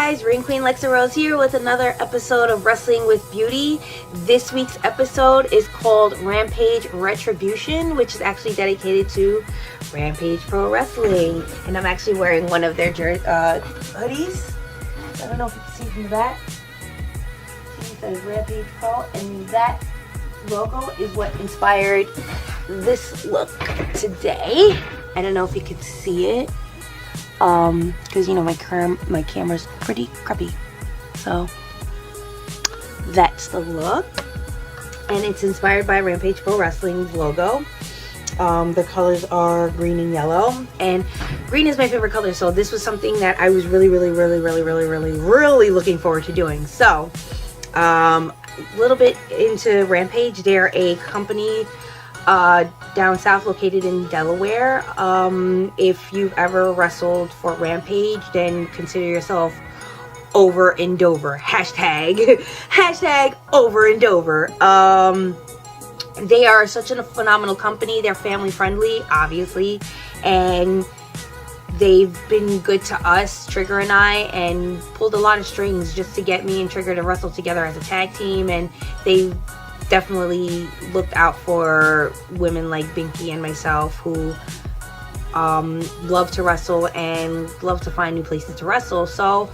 guys, Ring Queen Lexa Rose here with another episode of Wrestling with Beauty. This week's episode is called Rampage Retribution, which is actually dedicated to Rampage Pro Wrestling. And I'm actually wearing one of their hoodies. I don't know if you can see from the back. It says Rampage Pro, and that logo is what inspired this look today. I don't know if you can see it. Because you know my camera's pretty crappy, so that's the look, and it's inspired by Rampage Pro Wrestling's logo. The colors are green and yellow, and green is my favorite color, so this was something that I was really looking forward to doing. So a little bit into Rampage. They're a company down south, located in Delaware. If you've ever wrestled for Rampage, then consider yourself over and over. Hashtag over and over. They are such a phenomenal company. They're family friendly, obviously, and they've been good to us, Trigger and I, and pulled a lot of strings just to get me and Trigger to wrestle together as a tag team. And they definitely looked out for women like Binky and myself, who love to wrestle and love to find new places to wrestle. So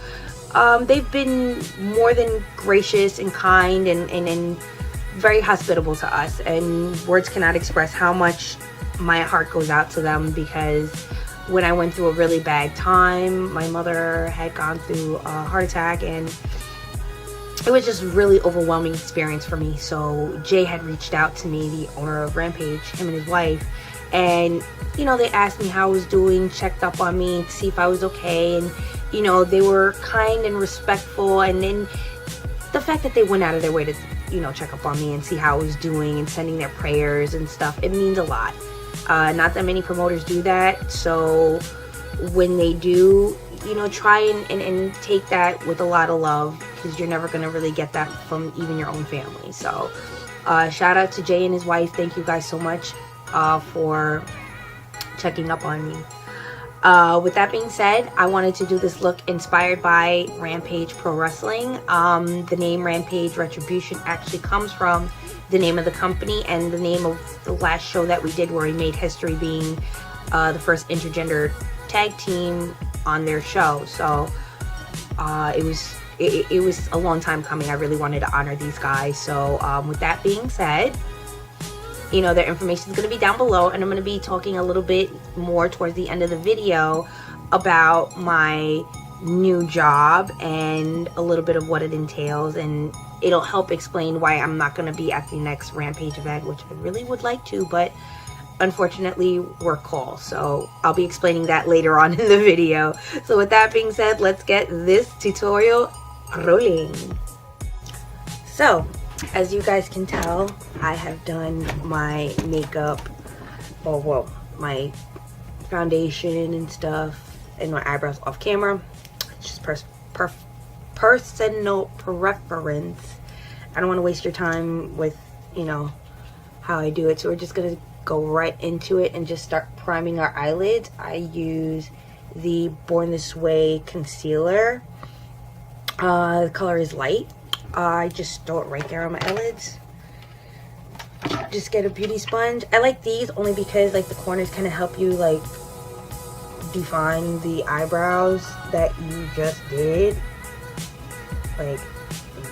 they've been more than gracious and kind and very hospitable to us, and words cannot express how much my heart goes out to them, because when I went through a really bad time, my mother had gone through a heart attack, and it was just a really overwhelming experience for me. So Jay had reached out to me, the owner of Rampage, him and his wife, and you know, they asked me how I was doing, checked up on me to see if I was okay, and you know, they were kind and respectful. And then the fact that they went out of their way to, you know, check up on me and see how I was doing and sending their prayers and stuff, it means a lot. Not that many promoters do that, so when they do, you know, try and take that with a lot of love, because you're never going to really get that from even your own family. So shout out to Jay and his wife. Thank you guys so much for checking up on me. With that being said, I wanted to do this look inspired by Rampage Pro Wrestling. The name Rampage Retribution actually comes from the name of the company and the name of the last show that we did, where we made history, being the first intergender tag team on their show. So it was a long time coming. I really wanted to honor these guys. So with that being said, you know, their information is going to be down below, and I'm going to be talking a little bit more towards the end of the video about my new job and a little bit of what it entails, and it'll help explain why I'm not going to be at the next Rampage event, which I really would like to, but unfortunately work call. So I'll be explaining that later on in the video. So with that being said, let's get this tutorial rolling. So as you guys can tell, I have done my makeup, or well, my foundation and stuff, and my eyebrows off camera. It's just personal preference. I don't want to waste your time with, you know, how I do it, so we're just gonna go right into it and just start priming our eyelids. I use the Born This Way concealer. The color is light. I just throw it right there on my eyelids. Just get a beauty sponge. I like these only because like the corners kind of help you like define the eyebrows that you just did, like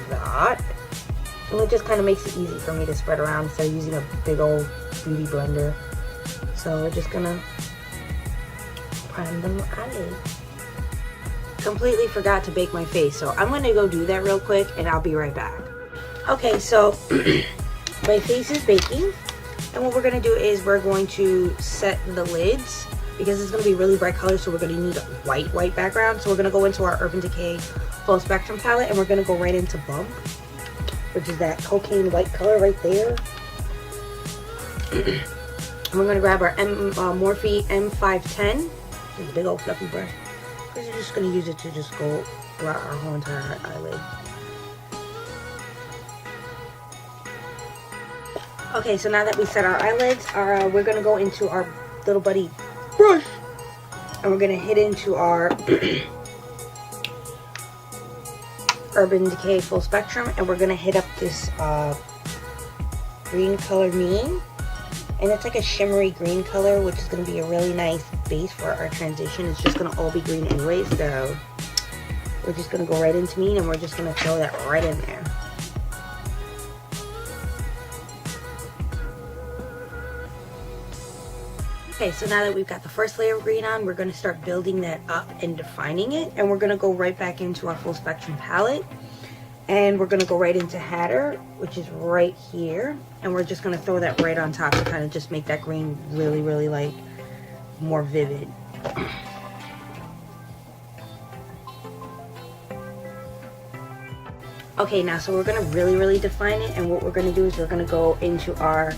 that. And it just kind of makes it easy for me to spread around instead of using a big old beauty blender. So we're just gonna prime the eyelids. Completely forgot to bake my face, so I'm gonna go do that real quick and I'll be right back. Okay, so my face is baking, and what we're gonna do is we're going to set the lids, because it's gonna be really bright colors, so we're gonna need a white background. So we're gonna go into our Urban Decay Full Spectrum palette, and we're gonna go right into Bump, which is that cocaine white color right there. And we're gonna grab our Morphe M510. It's a big old fluffy brush. We're just going to use it to just go throughout our whole entire eyelid. Okay, so now that we set our eyelids, we're going to go into our little buddy brush, and we're going to hit into our Urban Decay Full Spectrum, and we're gonna hit up this green color Mean, and it's like a shimmery green color, which is gonna be a really nice base for our transition. It's just gonna all be green anyway, so we're just gonna go right into Mean, and we're just gonna throw that right in there. Okay, so now that we've got the first layer of green on, we're going to start building that up and defining it. And we're going to go right back into our full spectrum palette. And we're going to go right into Hatter, which is right here. And we're just going to throw that right on top to kind of just make that green really, really like more vivid. Okay, now so we're going to really, really define it. And what we're going to do is we're going to go into our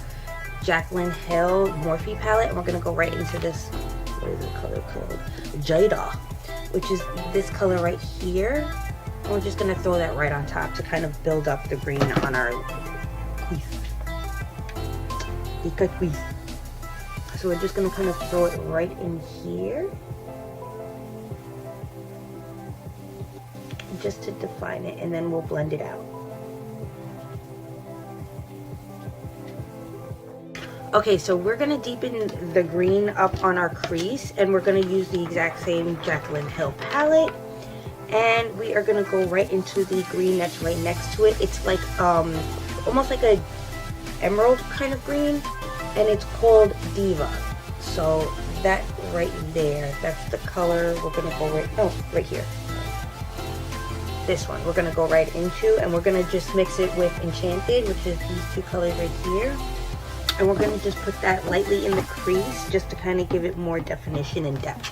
Jaclyn Hill Morphe palette, and we're going to go right into this, what is the color called? Jada, which is this color right here. And we're just going to throw that right on top to kind of build up the green on our crease. So we're just going to kind of throw it right in here, just to define it, and then we'll blend it out. Okay, so we're going to deepen the green up on our crease, and we're going to use the exact same Jaclyn Hill palette, and we are going to go right into the green that's right next to it. It's like almost like a emerald kind of green, and it's called Diva. So that right there, that's the color we're going to go right here. This one we're going to go right into, and we're going to just mix it with Enchanted, which is these two colors right here. And we're going to just put that lightly in the crease just to kind of give it more definition and depth.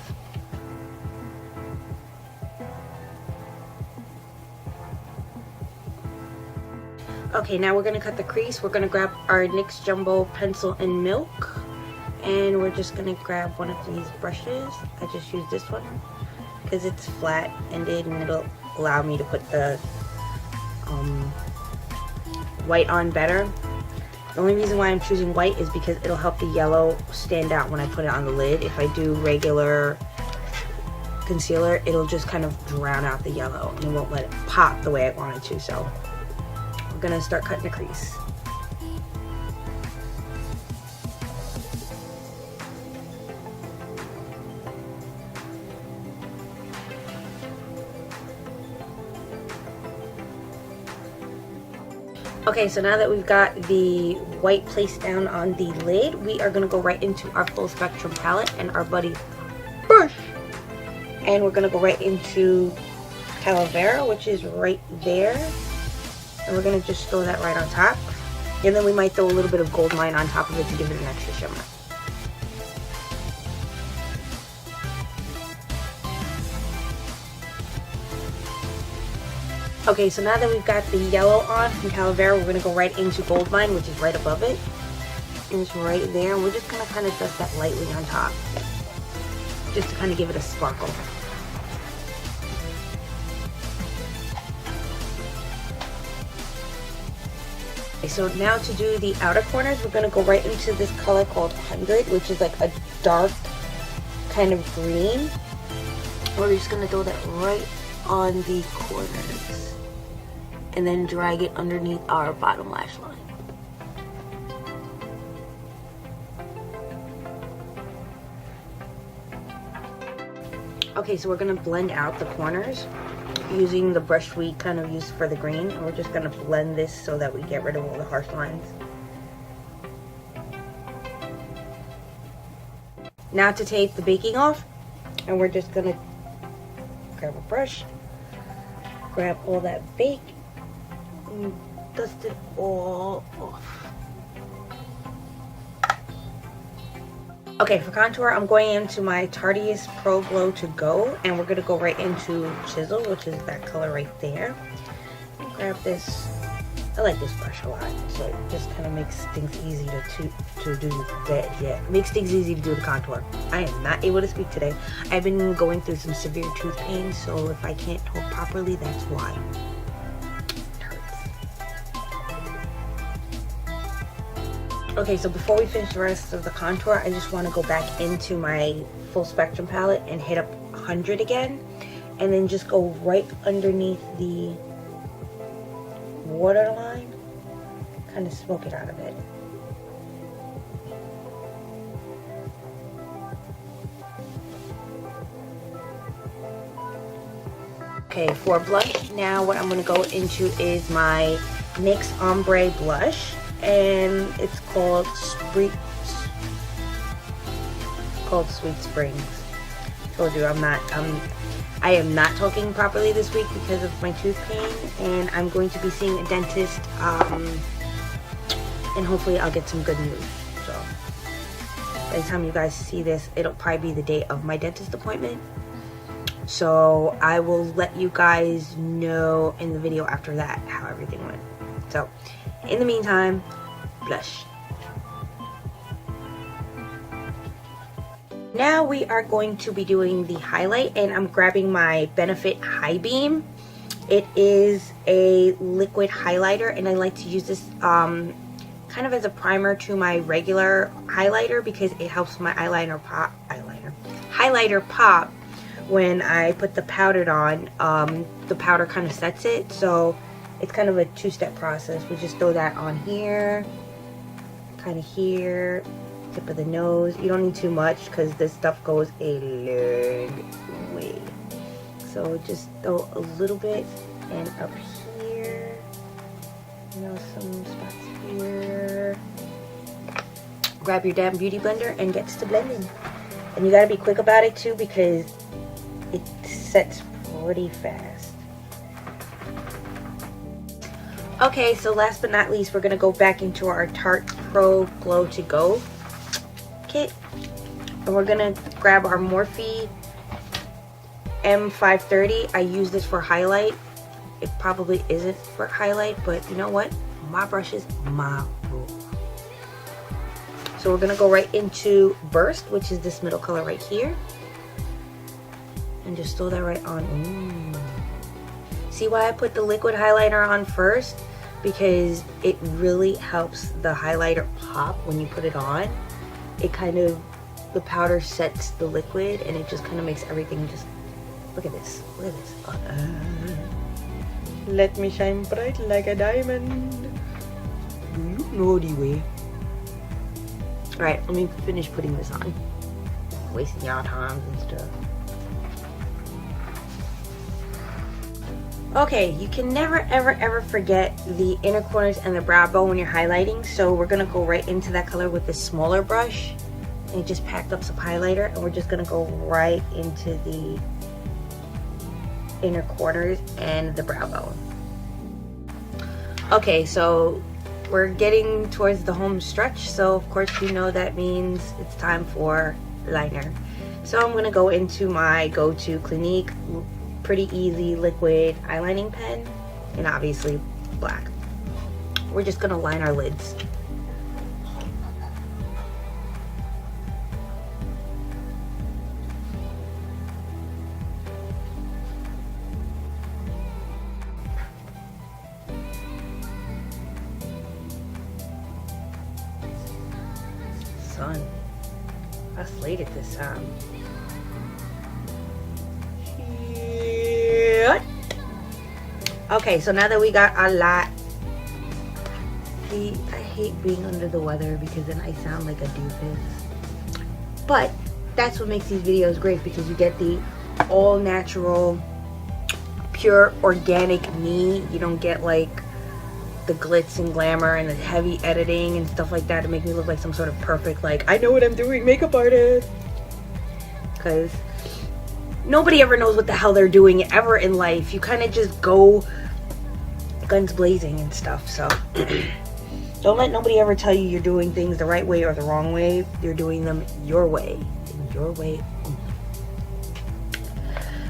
Okay, now we're going to cut the crease. We're going to grab our NYX Jumbo Pencil and Milk. And we're just going to grab one of these brushes. I just use this one because it's flat-ended and it'll allow me to put the white on better. The only reason why I'm choosing white is because it'll help the yellow stand out when I put it on the lid. If I do regular concealer, it'll just kind of drown out the yellow and it won't let it pop the way I want it to. So we're gonna start cutting the crease. Okay, so now that we've got the white placed down on the lid, we are going to go right into our full spectrum palette and our Buddy brush. And we're going to go right into Calavera, which is right there. And we're going to just throw that right on top. And then we might throw a little bit of gold line on top of it to give it an extra shimmer. Okay, so now that we've got the yellow on from Calavera, we're going to go right into Goldmine, which is right above it. And it's right there. And we're just going to kind of dust that lightly on top, just to kind of give it a sparkle. Okay, so now to do the outer corners, we're going to go right into this color called 100, which is like a dark kind of green. We're just going to throw that right on the corners and then drag it underneath our bottom lash line. Okay, so we're going to blend out the corners using the brush we kind of used for the green, and we're just going to blend this so that we get rid of all the harsh lines. Now to take the baking off, and we're just going to grab a brush, grab all that bake, and dust it all off. Okay, for contour, I'm going into my Tarteist Pro Glow To Go, and we're going to go right into Chisel, which is that color right there. Grab this. I like this brush a lot, so it just kind of makes things easy to do that. Yeah, makes things easy to do the contour. I am not able to speak today. I've been going through some severe tooth pain, so if I can't talk properly, that's why. It hurts. Okay, so before we finish the rest of the contour, I just want to go back into my full spectrum palette and hit up 100 again, and then just go right underneath the waterline, kind of smoke it out of it. Okay, for blush, now what I'm going to go into is my NYX Ombre Blush, and it's called Sweet Springs. Told you I am not talking properly this week because of my tooth pain, and I'm going to be seeing a dentist, and hopefully I'll get some good news. So by the time you guys see this, it'll probably be the day of my dentist appointment. So I will let you guys know in the video after that how everything went. So in the meantime, blush. Now we are going to be doing the highlight, and I'm grabbing my Benefit High Beam. It is a liquid highlighter, and I like to use this kind of as a primer to my regular highlighter because it helps my highlighter pop when I put the powder on. The powder kind of sets it, so it's kind of a two-step process. We just throw that on here, kind of here, tip of the nose. You don't need too much because this stuff goes a long way. So just throw a little bit, and up here, you know, some spots here. Grab your damn beauty blender and get to blending. And you gotta be quick about it too because it sets pretty fast. Okay, so last but not least, we're gonna go back into our Tarte Pro Glow to Go kit, and we're gonna grab our Morphe M530. I use this for highlight. It probably isn't for highlight, but you know what? My brush is my rule. So we're gonna go right into Burst, which is this middle color right here, and just throw that right on. Ooh. See why I put the liquid highlighter on first? Because it really helps the highlighter pop when you put it on. It kind of, the powder sets the liquid, and it just kind of makes everything just, look at this, look at this. Let me shine bright like a diamond. You naughty way. Alright, let me finish putting this on. Wasting y'all time and stuff. Okay, you can never ever forget the inner corners and the brow bone when you're highlighting, so we're gonna go right into that color with this smaller brush. And just packed up some highlighter, and we're just gonna go right into the inner corners and the brow bone. Okay, so we're getting towards the home stretch, so of course you know that means it's time for liner. So I'm gonna go into my go-to Clinique Pretty Easy liquid eyelining pen, and obviously black. We're just gonna line our lids. Son, I slayed it this time. Okay, so now that we got our lot, see, I hate being under the weather because then I sound like a doofus. But that's what makes these videos great, because you get the all natural, pure organic me. You don't get like the glitz and glamour and the heavy editing and stuff like that to make me look like some sort of perfect, like, I know what I'm doing makeup artist. Because nobody ever knows what the hell they're doing ever in life. You kind of just go guns blazing and stuff. So don't let nobody ever tell you you're doing things the right way or the wrong way. You're doing them your way, and your way only.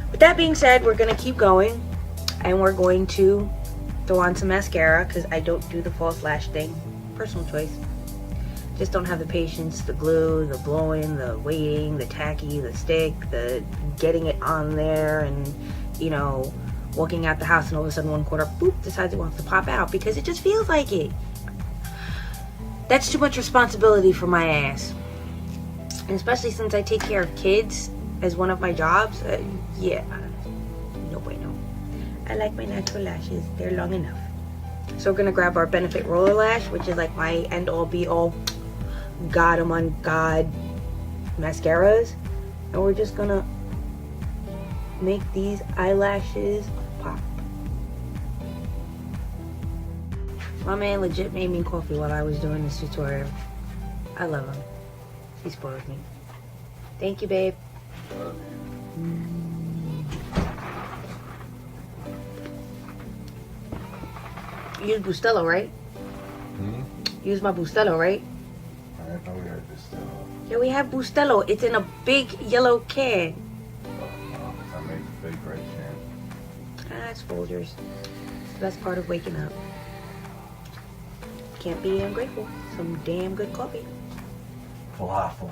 With that being said, we're going to keep going, and we're going to throw on some mascara because I don't do the false lash thing. Personal choice. Just don't have the patience, the glue, the blowing, the waiting, the tacky, the stick, the getting it on there, and you know, walking out the house and all of a sudden one quarter, boop, decides it wants to pop out because it just feels like it. That's too much responsibility for my ass. And especially since I take care of kids as one of my jobs, yeah, no bueno. I like my natural lashes. They're long enough. So we're gonna grab our Benefit Roller Lash, which is like my end all be all God among God mascaras, and we're just gonna make these eyelashes pop. My man legit made me coffee while I was doing this tutorial. I love him. He spoiled me. Thank you, babe. You use Bustelo, right? Use my Bustelo, right? I didn't know we had Bustelo. Yeah, we have Bustelo. It's in a big yellow can. I made the big red can. It's Folgers. It's the best part of waking up. Can't be ungrateful. Some damn good coffee. Falafel.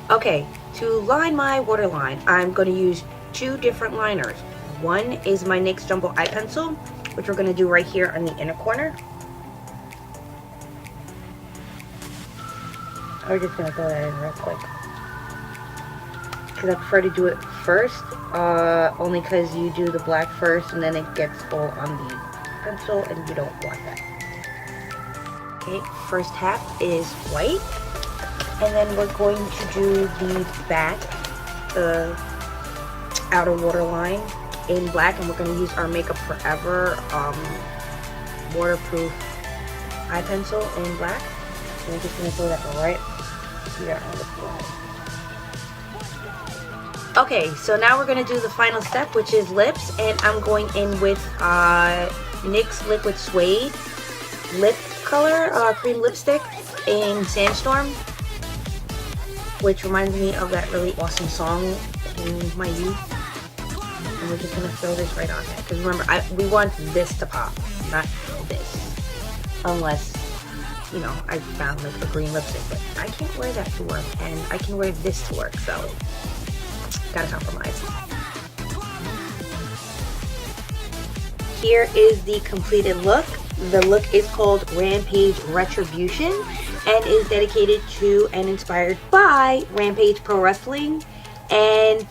Okay, to line my waterline, I'm going to use 2 different liners. One is my NYX Jumbo Eye Pencil, which we're going to do right here on the inner corner. I'm just going to throw that in real quick, because I prefer to do it first, only because you do the black first and then it gets all on the pencil and you don't want that. Okay, first half is white, and then we're going to do the back, the outer waterline in black, and we're going to use our Makeup Forever waterproof eye pencil in black. And we're just going to throw that right here on the floor. Okay, so now we're going to do the final step, which is lips, and I'm going in with NYX Liquid Suede lip color, cream lipstick in Sandstorm, which reminds me of that really awesome song in my youth. And we're just going to throw this right on there, because remember, we want this to pop, not this, unless, you know, I found like a green lipstick, but I can't wear that to work, and I can wear this to work, so gotta compromise. Here is the completed look. The look is called Rampage Retribution and is dedicated to and inspired by Rampage Pro Wrestling. And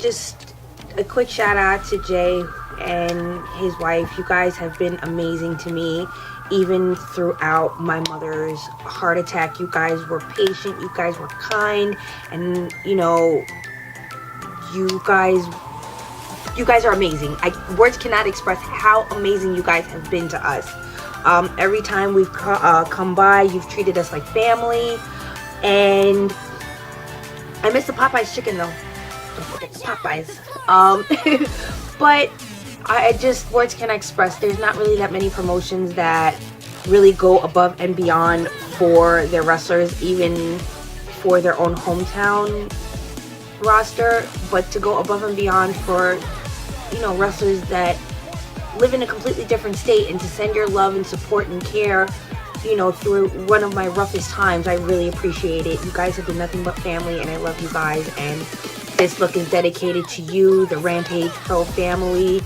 just a quick shout out to Jay and his wife. You guys have been amazing to me, even throughout my mother's heart attack. You guys were patient, you guys were kind, and you know, you guys are amazing. Words cannot express how amazing you guys have been to us. Every time we've come by, you've treated us like family. And I miss the Popeyes chicken though. Don't forget the Popeyes. But I just, words can't express. There's not really that many promotions that really go above and beyond for their wrestlers, even for their own hometown roster, but to go above and beyond for, you know, wrestlers that live in a completely different state, and to send your love and support and care, you know, through one of my roughest times. I really appreciate it. You guys have been nothing but family, and I love you guys. And this look is dedicated to you, the Rampage Pro family.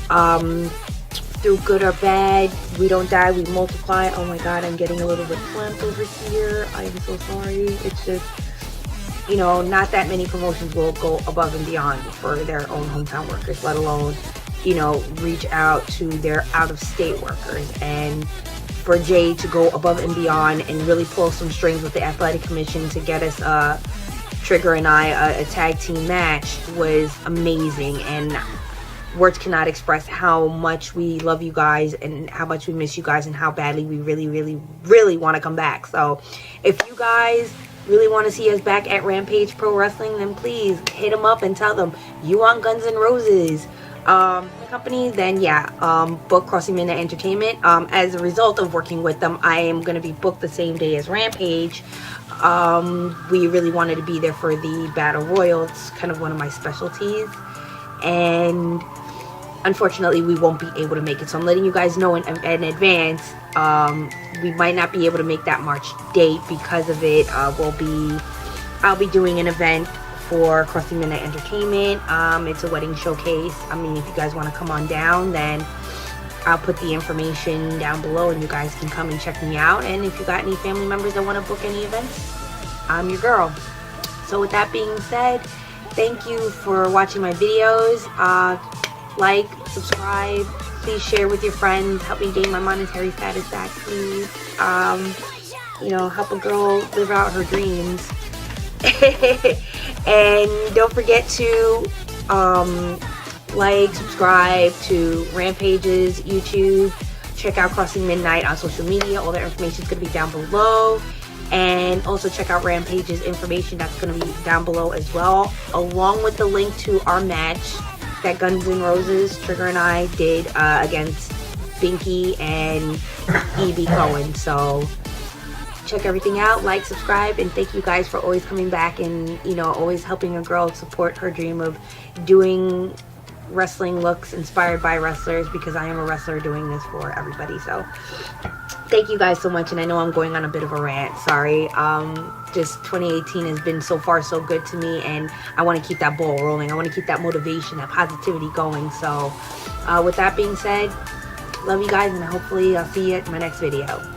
Through good or bad, we don't die, we multiply. Oh my god, I'm getting a little bit clamped over here. I am so sorry. It's just, you know, not that many promotions will go above and beyond for their own hometown workers, let alone, you know, reach out to their out-of-state workers. And for Jay to go above and beyond and really pull some strings with the Athletic Commission to get us, Trigger and I, a tag team match was amazing. And words cannot express how much we love you guys and how much we miss you guys and how badly we really, really, really want to come back. So if you guys really want to see us back at Rampage Pro Wrestling, then please hit them up and tell them you want Guns N' Roses company, then yeah, book Crossing Midnight Entertainment. As a result of working with them, I am going to be booked the same day as Rampage. We really wanted to be there for the Battle Royal. It's kind of one of my specialties, and unfortunately we won't be able to make it, so I'm letting you guys know in advance. We might not be able to make that March date because of it. I'll be doing an event for Crossing Midnight Entertainment. It's a wedding showcase. I mean, if you guys want to come on down, then I'll put the information down below and you guys can come and check me out. And if you got any family members that want to book any events, I'm your girl. So with that being said, Thank you for watching my videos. Like, subscribe, please share with your friends. Help me gain my monetary status back, please. You know, help a girl live out her dreams. And don't forget to like, subscribe to Rampage's YouTube. Check out Crossing Midnight on social media. All their information is going to be down below. And also check out Rampage's information. That's going to be down below as well, along with the link to our match that Guns N' Roses, Trigger and I did against Binky and E.B. Cohen. So check everything out, like, subscribe, and thank you guys for always coming back and, you know, always helping a girl support her dream of doing wrestling looks inspired by wrestlers, because I am a wrestler doing this for everybody. So thank you guys so much. And I know I'm going on a bit of a rant, sorry. Just 2018 has been so far so good to me, and I want to keep that ball rolling. I want to keep that motivation, that positivity going. So with that being said, love you guys, and hopefully I'll see you at my next video.